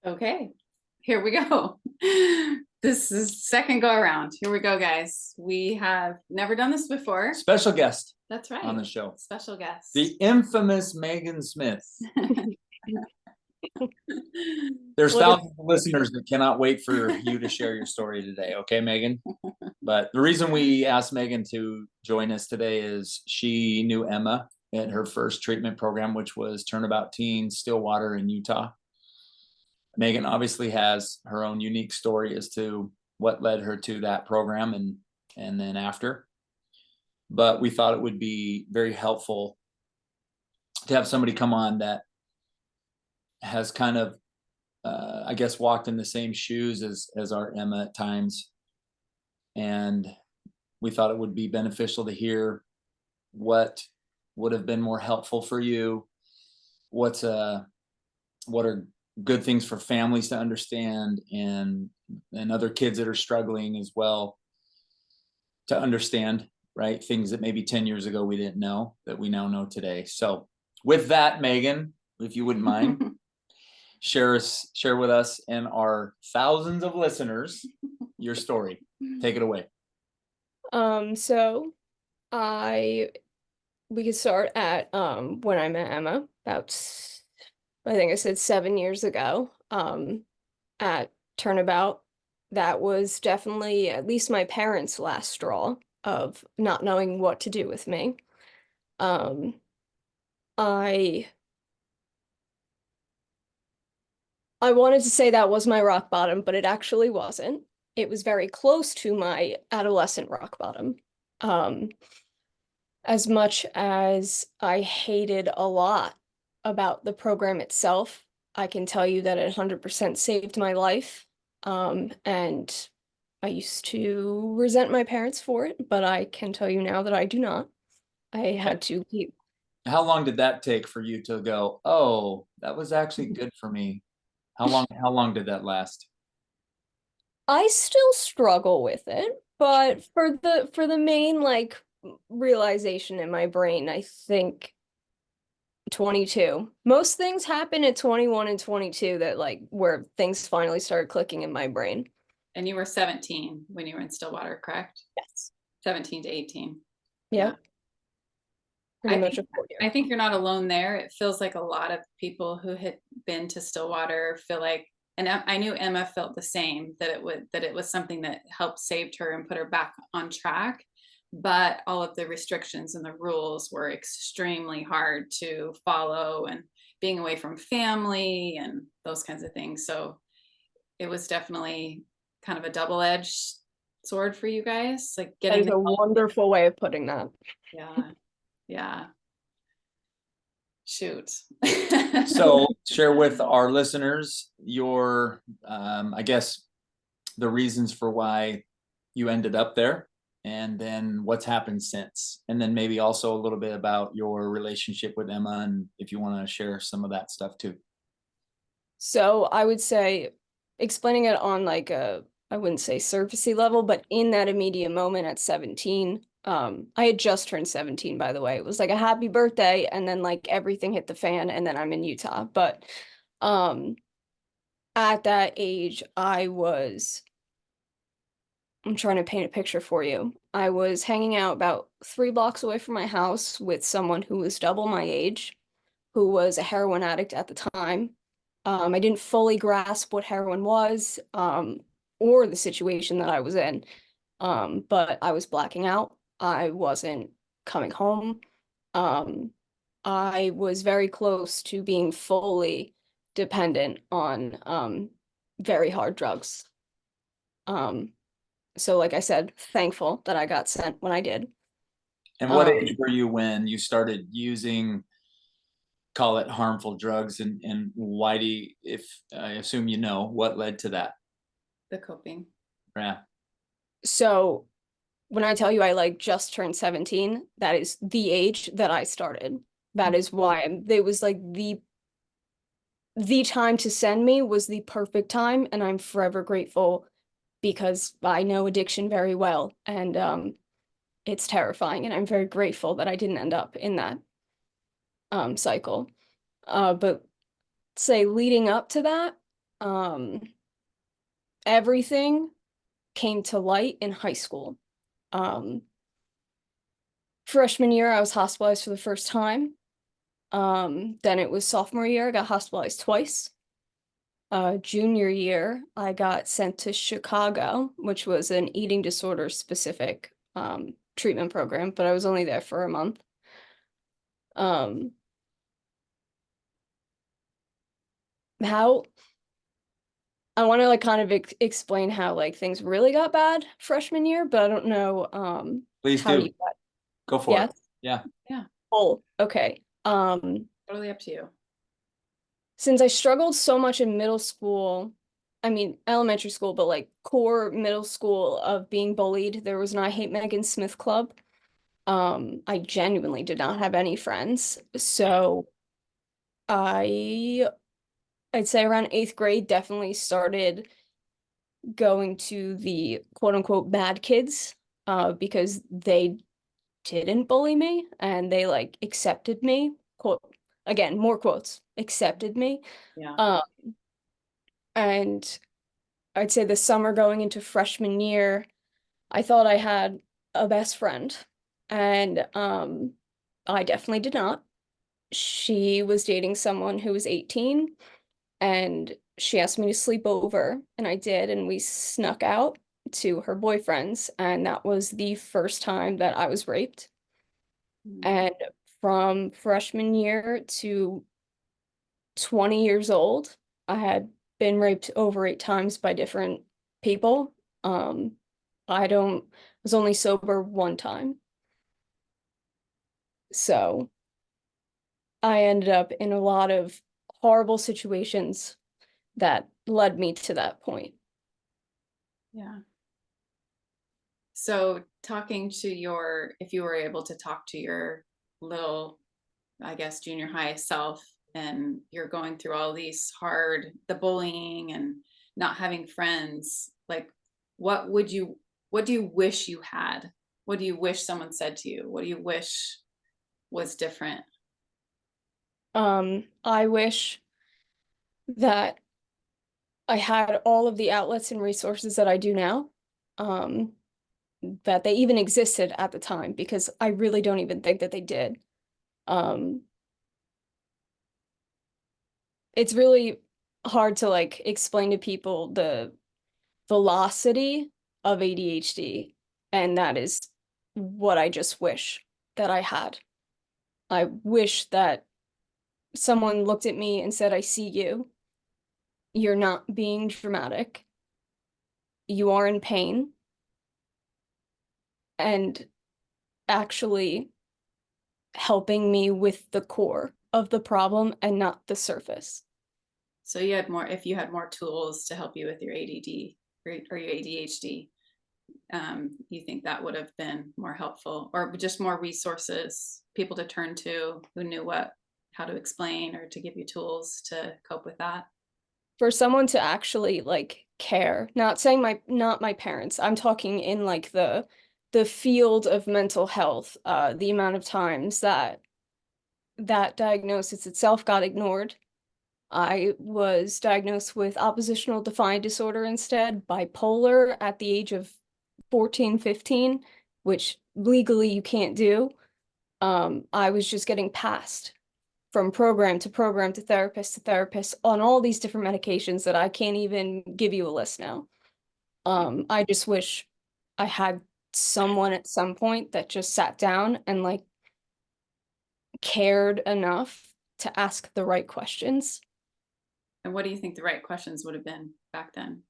Okay, here we go. This is second go around. Here we go, guys. We have never done this before. Special guest That's right. on the show. Special guest. The infamous Megan Smith. There's thousands of listeners that cannot wait for you to share your story today. Okay, Megan? But the reason we asked Megan to join us today is she knew Emma at her first treatment program, which was Turnabout Teen Stillwater in Utah. Megan obviously has her own unique story as to what led her to that program and then after. But we thought it would be very helpful to have somebody come on that has kind of, I guess, walked in the same shoes as our Emma at times. And we thought it would be beneficial to hear what would have been more helpful for you. What are good things for families to understand and other kids that are struggling as well to understand, right? Things that maybe 10 years ago we didn't know that we now know today. So with that, Megan, if you wouldn't mind, share with us and our thousands of listeners your story. Take it away. So we could start at when I met Emma about, I think I said 7 years ago, at Turnabout. That was definitely at least my parents' last straw of not knowing what to do with me. I wanted to say that was my rock bottom, but it actually wasn't. It was very close to my adolescent rock bottom. As much as I hated a lot about the program itself, I can tell you that it 100% saved my life. And I used to resent my parents for it, but I can tell you now that I do not. I had to keep. How long did that take for you to go, oh, that was actually good for me? How long did that last? I still struggle with it, but for the main like realization in my brain, I think 22. Most things happen at 21 and 22 that like where things finally started clicking in my brain. And you were 17 when you were in Stillwater, correct? Yes. 17 to 18. Yeah. I think you're not alone there. It feels like a lot of people who had been to Stillwater feel like, and I knew Emma felt the same, that it was something that helped saved her and put her back on track. But all of the restrictions and the rules were extremely hard to follow, and being away from family and those kinds of things. So it was definitely kind of a double-edged sword for you guys, like getting a wonderful way of putting that. Yeah. Shoot. So share with our listeners your, I guess, the reasons for why you ended up there, and then what's happened since, and then maybe also a little bit about your relationship with Emma, and if you want to share some of that stuff too. So I would say explaining it on like I wouldn't say surfacey level, but in that immediate moment at 17, I had just turned 17, by the way. It was like a happy birthday, and then like everything hit the fan, and then I'm in Utah. But at that age, I'm trying to paint a picture for you. I was hanging out about 3 blocks away from my house with someone who was double my age, who was a heroin addict at the time. I didn't fully grasp what heroin was, or the situation that I was in. But I was blacking out. I wasn't coming home. I was very close to being fully dependent on very hard drugs. So like I said, thankful that I got sent when I did. And what age were you when you started using, call it, harmful drugs, and why if I assume you know, what led to that? The coping. Yeah. So when I tell you I like just turned 17, that is the age that I started. That is why it was like the time to send me was the perfect time, and I'm forever grateful because I know addiction very well, and it's terrifying, and I'm very grateful that I didn't end up in that cycle. But say leading up to that, everything came to light in high school. Um, Freshman year, I was hospitalized for the first time. Then it was sophomore year, I got hospitalized twice. Junior year, I got sent to Chicago, which was an eating disorder specific treatment program, but I was only there for a month. How I want to like kind of explain how like things really got bad freshman year, but I don't know Please how do. you got. Go for Yeah. it. Yeah. Yeah, Oh, okay. totally up to you. Since I struggled so much in middle school, I mean elementary school, but like core middle school of being bullied, there was an I Hate Megan Smith club. I genuinely did not have any friends. So I I'd say around 8th grade definitely started going to the quote unquote bad kids, because they didn't bully me and they like accepted me. Quote again, more quotes, accepted me. Yeah. Um, and I'd say the summer going into freshman year, I thought I had a best friend, and I definitely did not. She was dating someone who was 18, and she asked me to sleep over, and I did, and we snuck out to her boyfriend's, and that was the first time that I was raped. Mm. And from freshman year to 20 years old, I had been raped over 8 times by different people. Um, I don't was only sober one time. So I ended up in a lot of horrible situations that led me to that point. Yeah. So talking to your, if you were able to talk to your little, I guess, junior high self, and you're going through all these hard, the bullying and not having friends, like what do you wish you had? What do you wish someone said to you? What do you wish was different? I wish that I had all of the outlets and resources that I do now, um, that they even existed at the time, because I really don't even think that they did. Um, it's really hard to like explain to people the velocity of ADHD, and that is what I just wish that I had. I wish that someone looked at me and said, I see you. You're not being dramatic. You are in pain. And actually helping me with the core of the problem and not the surface. So you had more, if you had more tools to help you with your ADD or your ADHD, you think that would have been more helpful, or just more resources, people to turn to who knew how to explain or to give you tools to cope with that? For someone to actually like care, not saying not my parents, I'm talking in like the field of mental health, the amount of times that that diagnosis itself got ignored. I was diagnosed with oppositional defiant disorder instead, bipolar at the age of 14, 15, which legally you can't do. I was just getting passed from program to therapist on all these different medications that I can't even give you a list now. I just wish I had someone at some point that just sat down and like cared enough to ask the right questions. And what do you think the right questions would have been back then?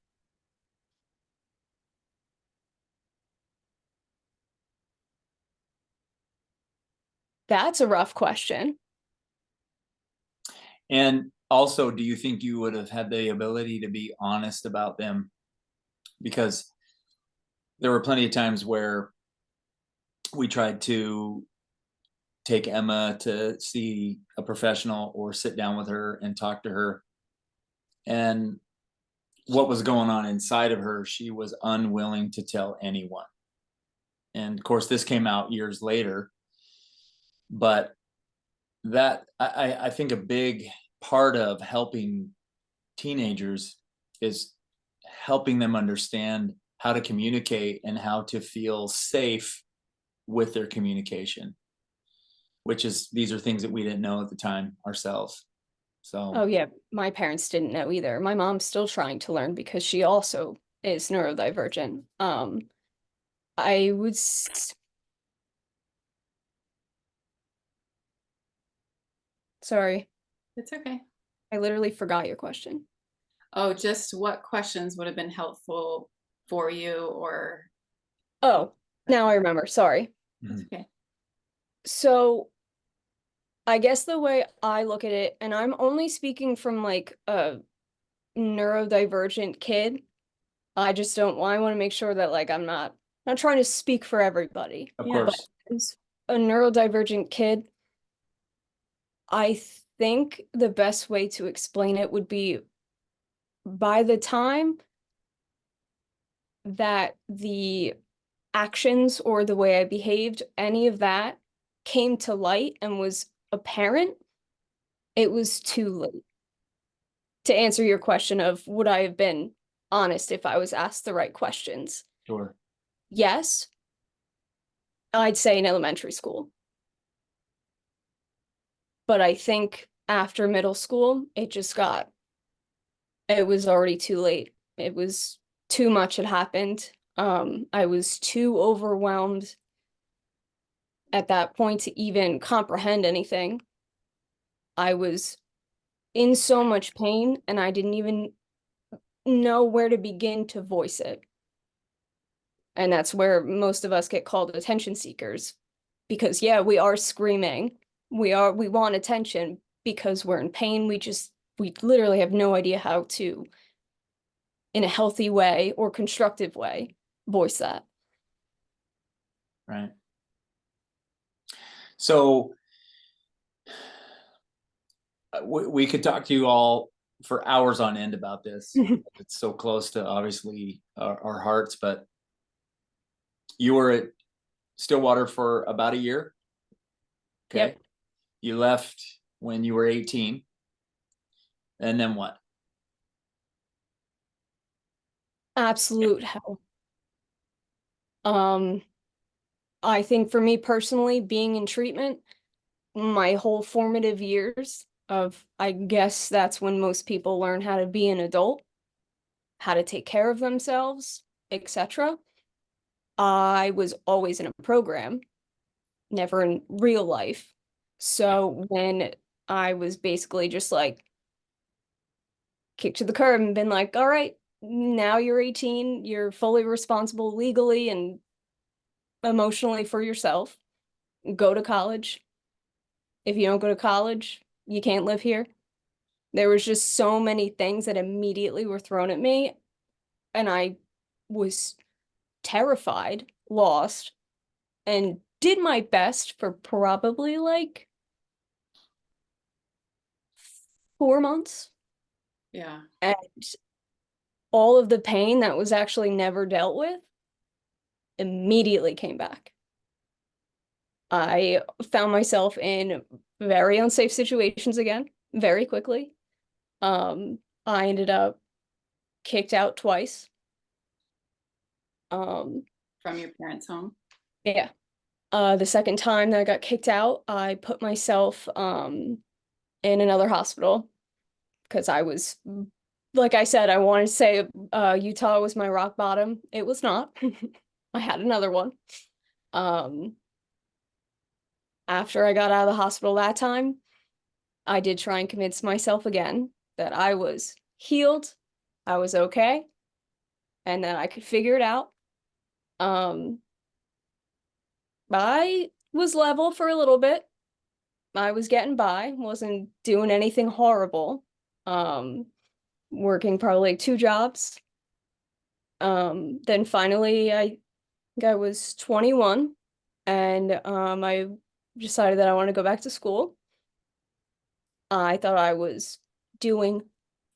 That's a rough question. And also, do you think you would have had the ability to be honest about them? Because there were plenty of times where we tried to take Emma to see a professional or sit down with her and talk to her. And what was going on inside of her, she was unwilling to tell anyone. And of course, this came out years later. But that I think a big part of helping teenagers is helping them understand how to communicate and how to feel safe with their communication, which is, these are things that we didn't know at the time ourselves. So, Oh yeah, my parents didn't know either. My mom's still trying to learn because she also is neurodivergent. I would sorry, It's okay. I literally forgot your question. Oh, just what questions would have been helpful for you, or Oh, now I remember. Sorry. it's mhm. okay. So I guess the way I look at it, and I'm only speaking from like a neurodivergent kid. I just don't, well, I want to make sure that like I'm not trying to speak for everybody. Of Yeah. But course. as a neurodivergent kid, I think the best way to explain it would be by the time that the actions or the way I behaved, any of that came to light and was apparent, it was too late. To answer your question of would I have been honest if I was asked the right questions? Sure. Yes, I'd say in elementary school. But I think after middle school, it was already too late. It was too much had happened. I was too overwhelmed at that point to even comprehend anything. I was in so much pain and I didn't even know where to begin to voice it. And that's where most of us get called attention seekers. Because yeah, we are screaming. We want attention because we're in pain. We literally have no idea how to, in a healthy way or constructive way, voice that. Right. So we could talk to you all for hours on end about this. It's so close to obviously our hearts, but you were at Stillwater for about a year. Okay. Yep. You left when you were 18. And then what? Absolute hell. Um, I think for me personally, being in treatment, my whole formative years of, I guess that's when most people learn how to be an adult, how to take care of themselves, etc. I was always in a program, never in real life. So when I was basically just like kicked to the curb and been like, all right, now you're 18, you're fully responsible legally and emotionally for yourself. Go to college. If you don't go to college, you can't live here. There was just so many things that immediately were thrown at me, and I was terrified, lost, and did my best for probably like 4 months. Yeah. And all of the pain that was actually never dealt with immediately came back. I found myself in very unsafe situations again, very quickly. I ended up kicked out twice. Um, From your parents' home. yeah. The second time that I got kicked out, I put myself in another hospital because I was, like I said, I wanted to say Utah was my rock bottom. It was not. I had another one. Um, After I got out of the hospital that time, I did try and convince myself again that I was healed, I was okay, and that I could figure it out. Um, I was level for a little bit. I was getting by, wasn't doing anything horrible. Um, Working probably like 2 jobs. Then finally I think I was 21 and I decided that I want to go back to school. I thought I was doing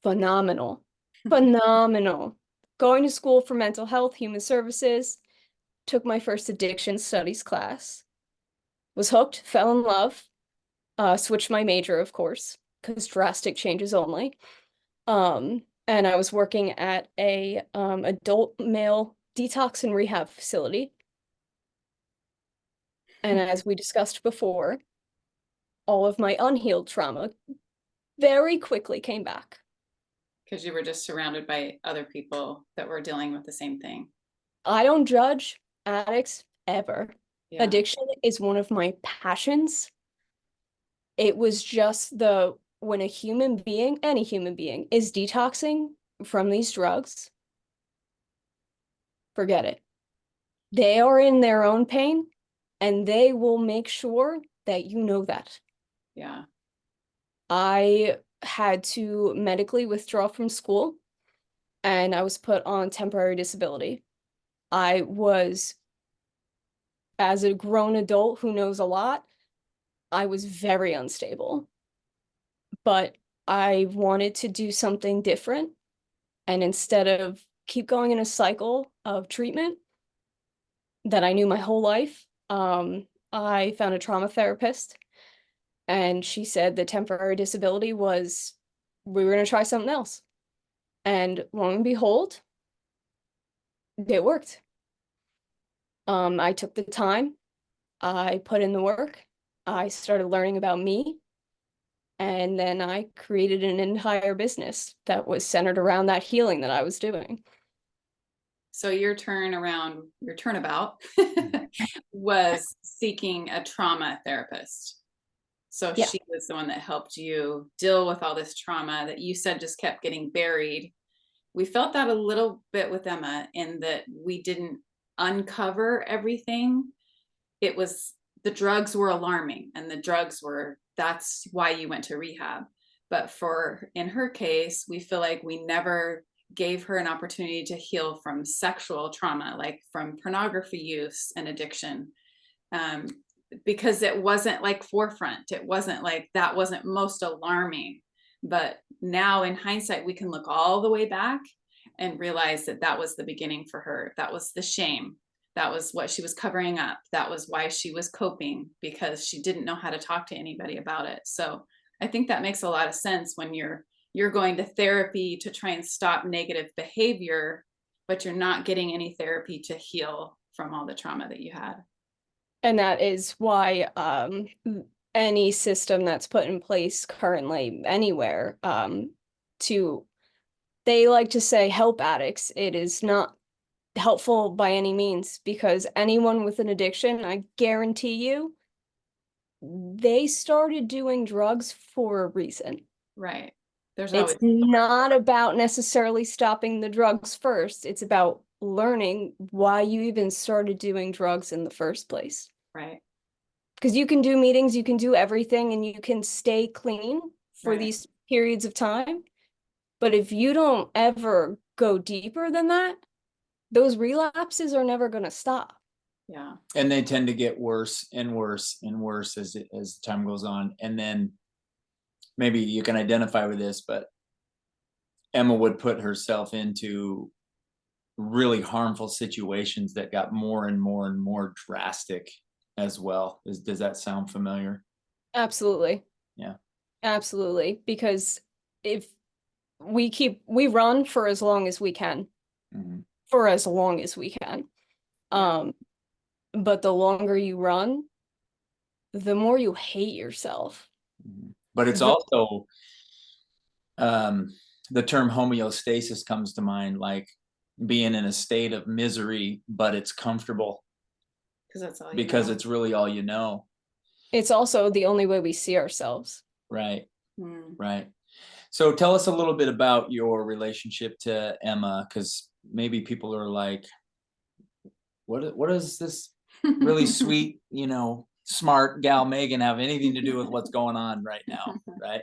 phenomenal. Phenomenal. Going to school for mental health, human services, took my first addiction studies class. Was hooked, fell in love, switched my major, of course, because drastic changes only. Um, and I was working at a adult male detox and rehab facility. And as we discussed before, all of my unhealed trauma very quickly came back. Because you were just surrounded by other people that were dealing with the same thing. I don't judge addicts ever. Yeah. Addiction is one of my passions. It was just when a human being, any human being, is detoxing from these drugs, forget it. They are in their own pain, and they will make sure that you know that. Yeah. I had to medically withdraw from school, and I was put on temporary disability. I was, as a grown adult who knows a lot, I was very unstable. But I wanted to do something different. And instead of keep going in a cycle of treatment that I knew my whole life, I found a trauma therapist, and she said the temporary disability was, we were going to try something else. And lo and behold, it worked. I took the time, I put in the work, I started learning about me, and then I created an entire business that was centered around that healing that I was doing. So your turnabout was seeking a trauma therapist. So Yeah. she was the one that helped you deal with all this trauma that you said just kept getting buried. We felt that a little bit with Emma, in that we didn't uncover everything. It was, the drugs were alarming, and that's why you went to rehab. But in her case, we feel like we never gave her an opportunity to heal from sexual trauma, like from pornography use and addiction. Because it wasn't like forefront. It wasn't like, that wasn't most alarming. But now in hindsight, we can look all the way back and realize that that was the beginning for her. That was the shame. That was what she was covering up. That was why she was coping, because she didn't know how to talk to anybody about it. So I think that makes a lot of sense when you're going to therapy to try and stop negative behavior, but you're not getting any therapy to heal from all the trauma that you had. And that is why any system that's put in place currently anywhere they like to say help addicts. It is not helpful by any means, because anyone with an addiction, I guarantee you, they started doing drugs for a reason. Right. There's It's always not about necessarily stopping the drugs first. It's about learning why you even started doing drugs in the first place. right. Because you can do meetings, you can do everything, and you can stay clean for Right. these periods of time. But if you don't ever go deeper than that, those relapses are never going to stop. Yeah. And they tend to get worse and worse and worse as time goes on. And then maybe you can identify with this, but Emma would put herself into really harmful situations that got more and more and more drastic as well. Does that sound familiar? Absolutely. Yeah. Absolutely. Because if we run for as long as we can. Mm-hmm. For as long as we can. Yeah. But the longer you run, the more you hate yourself. Mm-hmm. But it's also the term homeostasis comes to mind, like being in a state of misery, but it's comfortable because it's really all you know. It's also the only way we see ourselves. Right. Right. So tell us a little bit about your relationship to Emma, because maybe people are like, what does this really sweet, smart gal Megan have anything to do with what's going on right now? Right.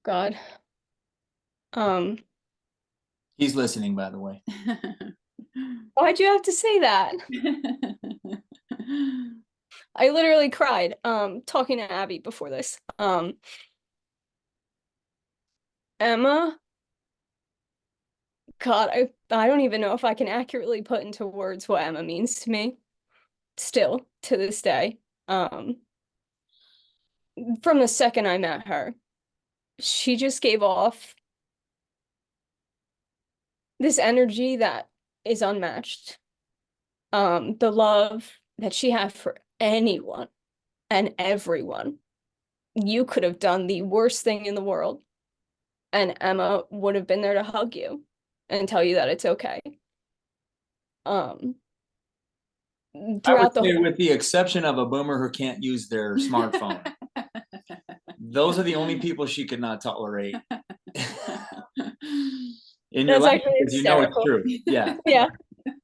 God. He's listening, by the way. Why'd you have to say that? I literally cried talking to Abby before this. Emma, God, I don't even know if I can accurately put into words what Emma means to me still to this day. From the second I met her, she just gave off this energy that is unmatched. The love that she had for anyone and everyone. You could have done the worst thing in the world, and Emma would have been there to hug you and tell you that it's okay. Um, I would throughout the say, whole, with the exception of a boomer who can't use their smartphone, those are the only people she could not tolerate in your that's life, actually because you know it's hysterical. true. Yeah. Yeah,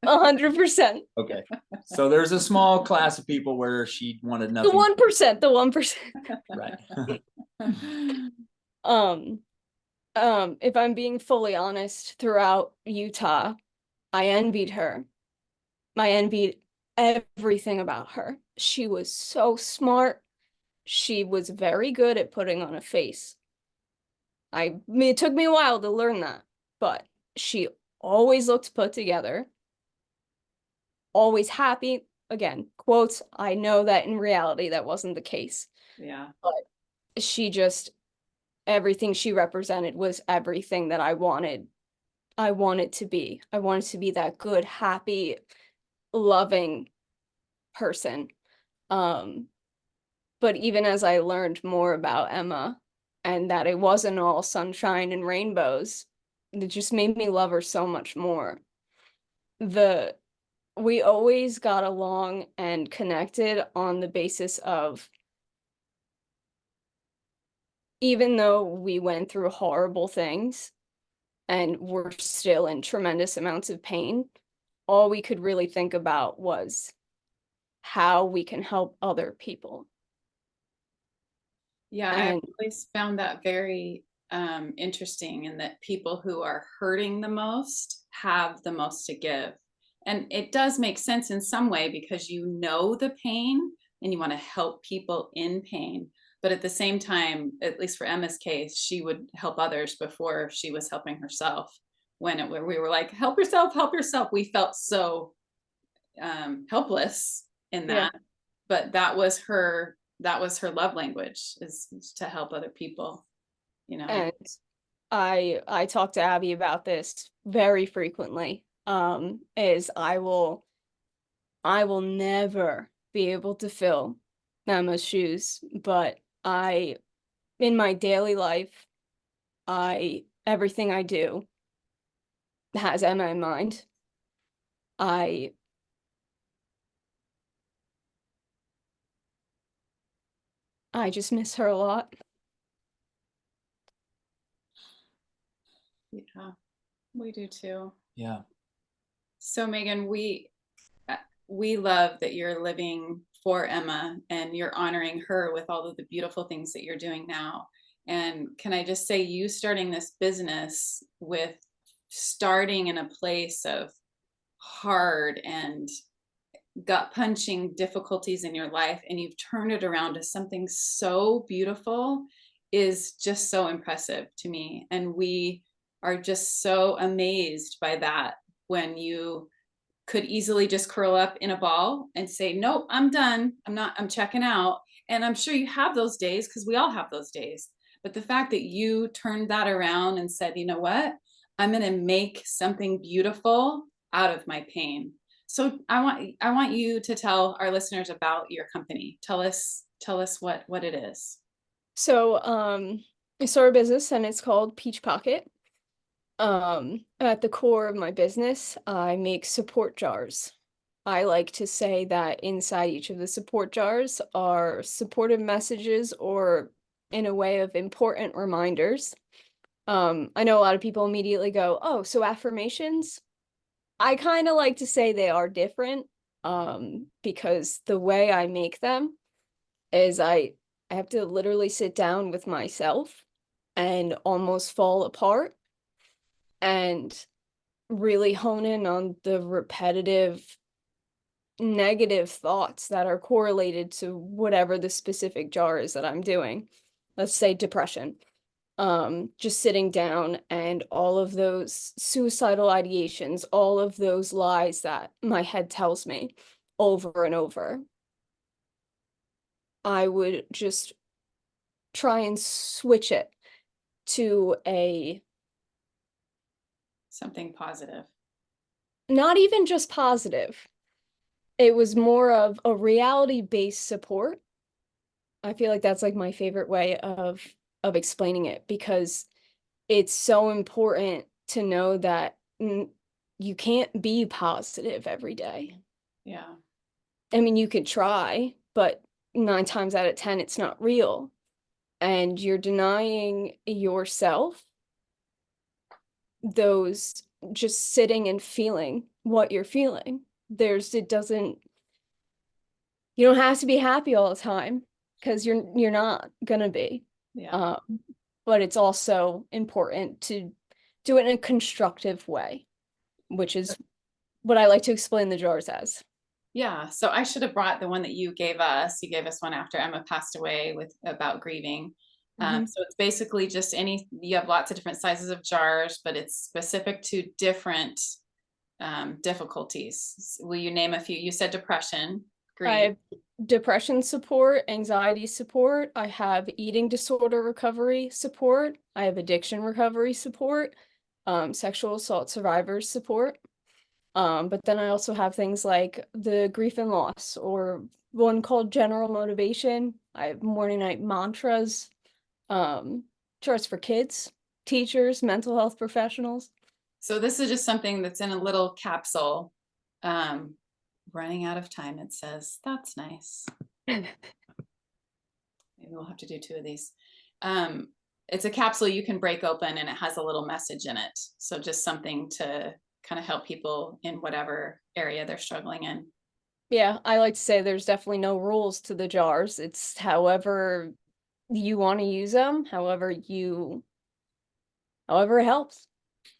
100%. Okay. So there's a small class of people where she wanted The nothing. 1%, the 1%. Right. Um, if I'm being fully honest, throughout Utah, I envied her. I envied everything about her. She was so smart. She was very good at putting on a face. I mean, it took me a while to learn that, but she always looked put together, always happy. Again, quotes, I know that in reality that wasn't the case. Yeah. But she just, everything she represented was everything that I wanted to be. I wanted to be that good, happy, loving person. But even as I learned more about Emma and that it wasn't all sunshine and rainbows, it just made me love her so much more. The we always got along and connected on the basis of, even though we went through horrible things and were still in tremendous amounts of pain, all we could really think about was how we can help other people. Yeah, I've And always found that very interesting, and that people who are hurting the most have the most to give. And it does make sense in some way, because you know the pain and you want to help people in pain. But at the same time, at least for Emma's case, she would help others before she was helping herself. We were like, help yourself, help yourself. We felt so helpless in yeah, that. But that was her love language, is to help other people, you know. and I talk to Abby about this very frequently. Is I will never be able to fill Emma's shoes, but in my daily life, everything I do has Emma in mind. I I just miss her a lot. Yeah, we do too. Yeah. So Megan, we love that you're living for Emma and you're honoring her with all of the beautiful things that you're doing now. And can I just say, you starting this business with starting in a place of hard and gut punching difficulties in your life, and you've turned it around to something so beautiful, is just so impressive to me. And we are just so amazed by that, when you could easily just curl up in a ball and say, nope, I'm done, I'm checking out. And I'm sure you have those days, because we all have those days. But the fact that you turned that around and said, you know what, I'm going to make something beautiful out of my pain. So I want you to tell our listeners about your company. Tell us what it is. So, I started a business and it's called Peach Pocket. At the core of my business, I make support jars. I like to say that inside each of the support jars are supportive messages, or in a way of important reminders. I know a lot of people immediately go, oh, so affirmations? I kind of like to say they are different, because the way I make them is I have to literally sit down with myself and almost fall apart and really hone in on the repetitive negative thoughts that are correlated to whatever the specific jar is that I'm doing. Let's say depression. Just sitting down and all of those suicidal ideations, all of those lies that my head tells me over and over. I would just try and switch it to Something positive. Not even just positive. It was more of a reality-based support. I feel like that's like my favorite way of explaining it, because it's so important to know that you can't be positive every day. Yeah. I mean, you could try, but 9 times out of 10, it's not real. And you're denying yourself those, just sitting and feeling what you're feeling. It doesn't, you don't have to be happy all the time, because you're not gonna be. Yeah. But it's also important to do it in a constructive way, which is what I like to explain the jars as. Yeah. So I should have brought the one that you gave us. You gave us one after Emma passed away with about grieving. So it's basically just you have lots of different sizes of jars, but it's specific to different difficulties. Will you name a few? You said depression, I grief. have depression support, anxiety support. I have eating disorder recovery support. I have addiction recovery support, sexual assault survivors support. But then I also have things like the grief and loss, or one called general motivation. I have morning night mantras, charts for kids, teachers, mental health professionals. So this is just something that's in a little capsule. Running out of time, it says. That's nice. Maybe we'll have to do 2 of these. It's a capsule you can break open, and it has a little message in it. So just something to kind of help people in whatever area they're struggling in. Yeah, I like to say there's definitely no rules to the jars. It's however you want to use them, however it helps.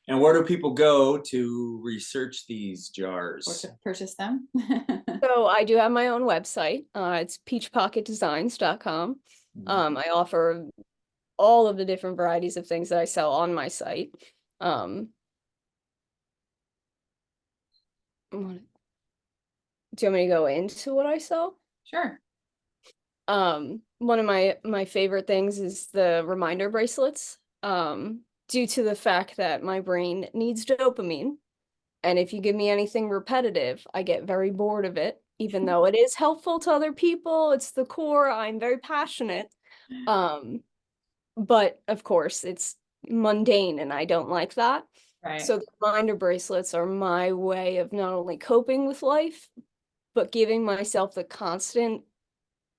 And where do people go to research these Or jars? to purchase them. So I do have my own website. It's peachpocketdesigns.com. I offer all of the different varieties of things that I sell on my site. Do you want me to go into what I sell? Sure. One of my favorite things is the reminder bracelets. Due to the fact that my brain needs dopamine, and if you give me anything repetitive, I get very bored of it, even though it is helpful to other people. It's the core. I'm very passionate. But of course, it's mundane, and I don't like that. Right. So the reminder bracelets are my way of not only coping with life, but giving myself the constant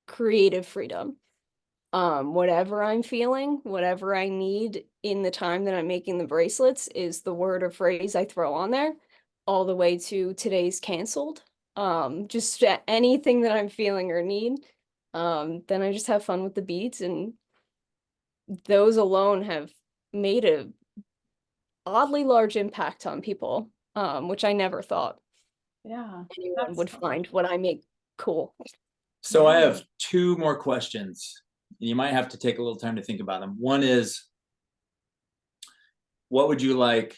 creative freedom. Whatever I'm feeling, whatever I need in the time that I'm making the bracelets is the word or phrase I throw on there, all the way to today's canceled. Just anything that I'm feeling or need. Then I just have fun with the beads, and those alone have made a oddly large impact on people, which I never thought Yeah. anyone would find what I make cool. So I have 2 more questions. You might have to take a little time to think about them. One is, what would you like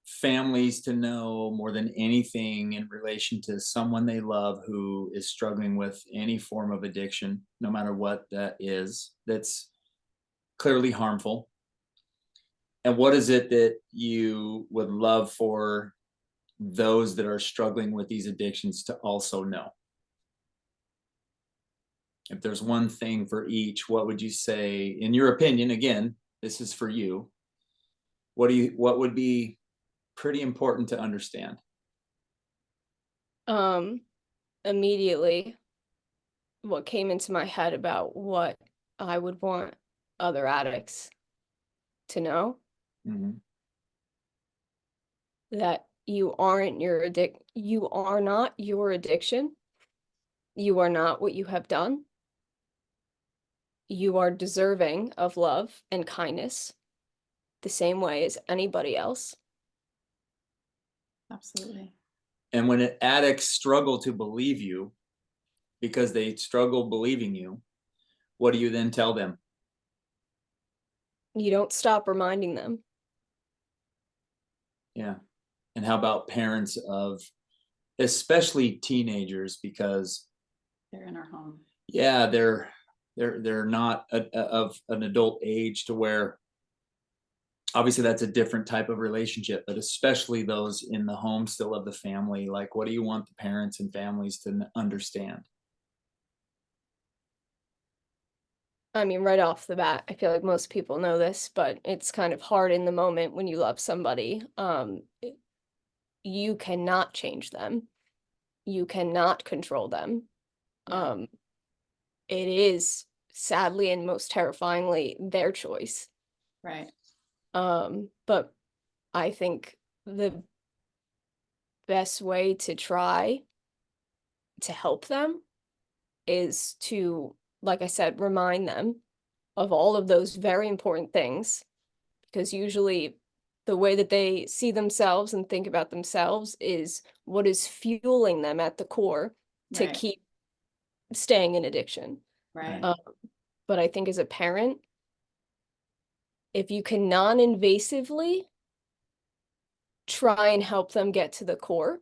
families to know more than anything in relation to someone they love who is struggling with any form of addiction, no matter what that is, that's clearly harmful? And what is it that you would love for those that are struggling with these addictions to also know? If there's one thing for each, what would you say, in your opinion? Again, this is for you. What would be pretty important to understand? Immediately, what came into my head about what I would want other addicts to know, that you are not your addiction. You are not what you have done. You are deserving of love and kindness the same way as anybody else. Absolutely. And when addicts struggle to believe you because they struggle believing you, what do you then tell them? You don't stop reminding them. Yeah. And how about parents of especially teenagers, because They're in our home. yeah, they're not of an adult age to where obviously that's a different type of relationship, but especially those in the home still of the family, like what do you want the parents and families to understand? I mean, right off the bat, I feel like most people know this, but it's kind of hard in the moment when you love somebody. You cannot change them. You cannot control them. Yeah. Um, it is sadly and most terrifyingly their choice. Right. But I think the best way to try to help them is to, like I said, remind them of all of those very important things, because usually the way that they see themselves and think about themselves is what is fueling them at the core to Right. keep staying in addiction. Right. Um, but I think as a parent, if you can non-invasively try and help them get to the core,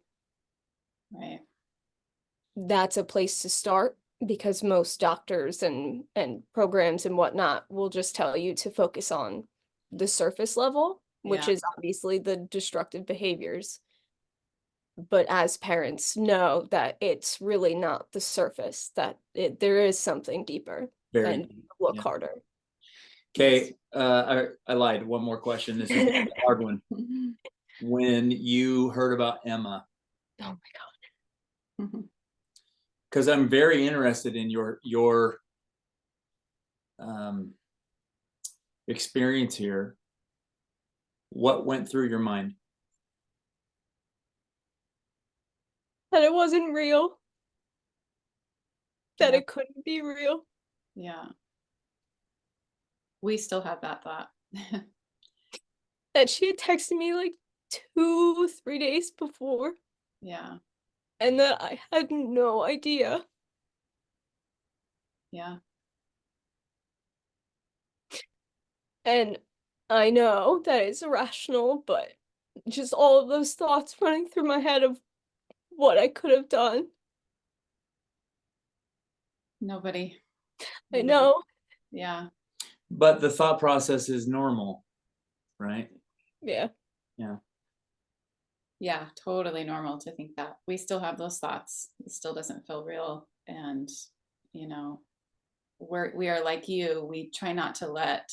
Right. that's a place to start, because most doctors and programs and whatnot will just tell you to focus on the surface level, which Yeah. is obviously the destructive behaviors. But as parents know that it's really not the surface, that there is something deeper Very and deep. look Yeah. harder. Okay, I lied. One more question. This is a hard one. When you heard about Emma, Oh my God. because I'm very interested in your um, experience here. What went through your mind? That it wasn't real, that Yeah. it couldn't be real. Yeah. We still have that thought. That she had texted me like 2, 3 days before, Yeah. and that I had no idea. Yeah. And I know that it's irrational, but just all of those thoughts running through my head of what I could have done. Nobody. I Nobody. know. Yeah. But the thought process is normal, right? Yeah. Yeah. Yeah. Totally normal to think that. We still have those thoughts. It still doesn't feel real. And, you know, we are like you. We try not to let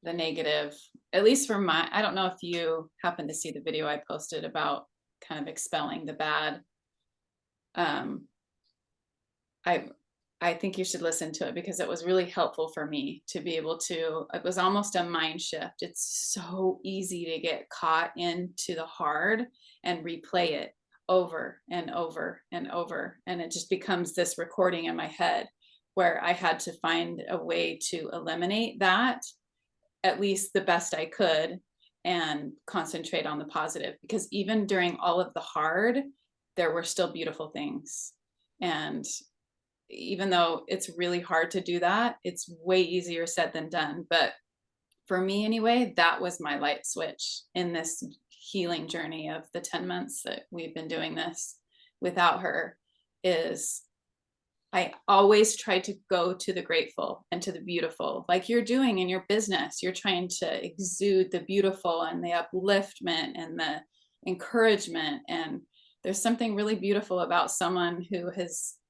the negative, at least for I don't know if you happen to see the video I posted about kind of expelling the bad. Um, I I think you should listen to it because it was really helpful for me to be able to, it was almost a mind shift. It's so easy to get caught into the hard and replay it over and over and over. And it just becomes this recording in my head where I had to find a way to eliminate that, at least the best I could, and concentrate on the positive, because even during all of the hard, there were still beautiful things. And even though it's really hard to do that, it's way easier said than done. But for me anyway, that was my light switch in this healing journey of the 10 months that we've been doing this without her. Is I always try to go to the grateful and to the beautiful, like you're doing in your business. You're trying to exude the beautiful and the upliftment and the encouragement. And there's something really beautiful about someone who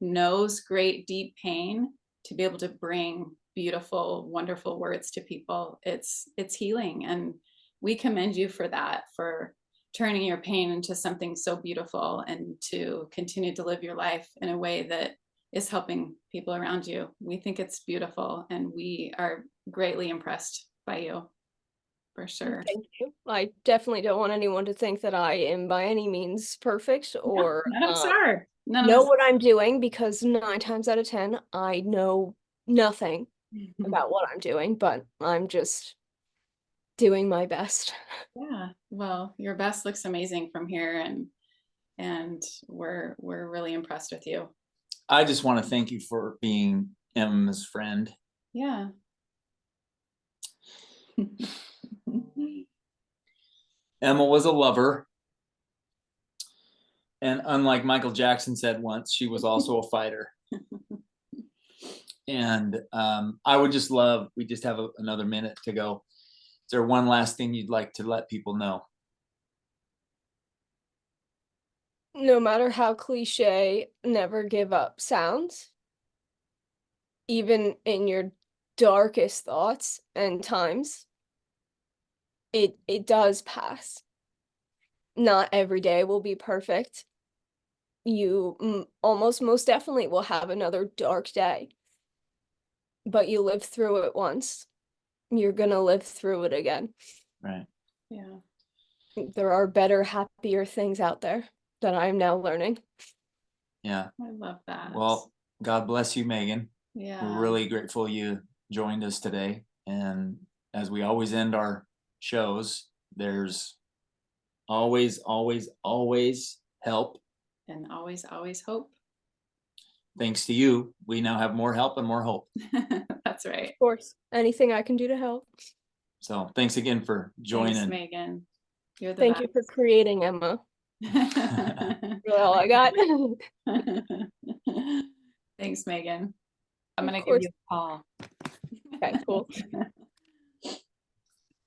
knows great deep pain to be able to bring beautiful, wonderful words to people. It's healing. And we commend you for that, for turning your pain into something so beautiful and to continue to live your life in a way that is helping people around you. We think it's beautiful and we are greatly impressed by you, for sure. Thank you. I definitely don't want anyone to think that I am by any means perfect or None of us are. None of know us. what I'm doing, because 9 times out of 10, I know nothing about what I'm doing, but I'm just doing my best. Yeah. Well, your best looks amazing from here, and we're really impressed with you. I just want to thank you for being Emma's friend. Yeah. Emma was a lover. And unlike Michael Jackson said once, she was also a fighter. And I would just love, we just have another minute to go. there one last thing you'd like to let people know? No matter how cliche never give up sounds, even in your darkest thoughts and times, it does pass. Not every day will be perfect. You almost most definitely will have another dark day, but you live through it once. You're gonna live through it again. Right. Yeah. There are better, happier things out there that I'm now learning. Yeah. I love that. Well, God bless you, Megan. Yeah. We're really grateful you joined us today. And as we always end our shows, there's always, always, always help. And always, always hope. Thanks to you, we now have more help and more hope. That's right. Of course, anything I can do to help. So thanks again for joining. Thanks, Megan. You're the Thank you for creating Emma. best. Really all I got. Thanks, Megan. I'm Of gonna give course. you a call. Okay, cool.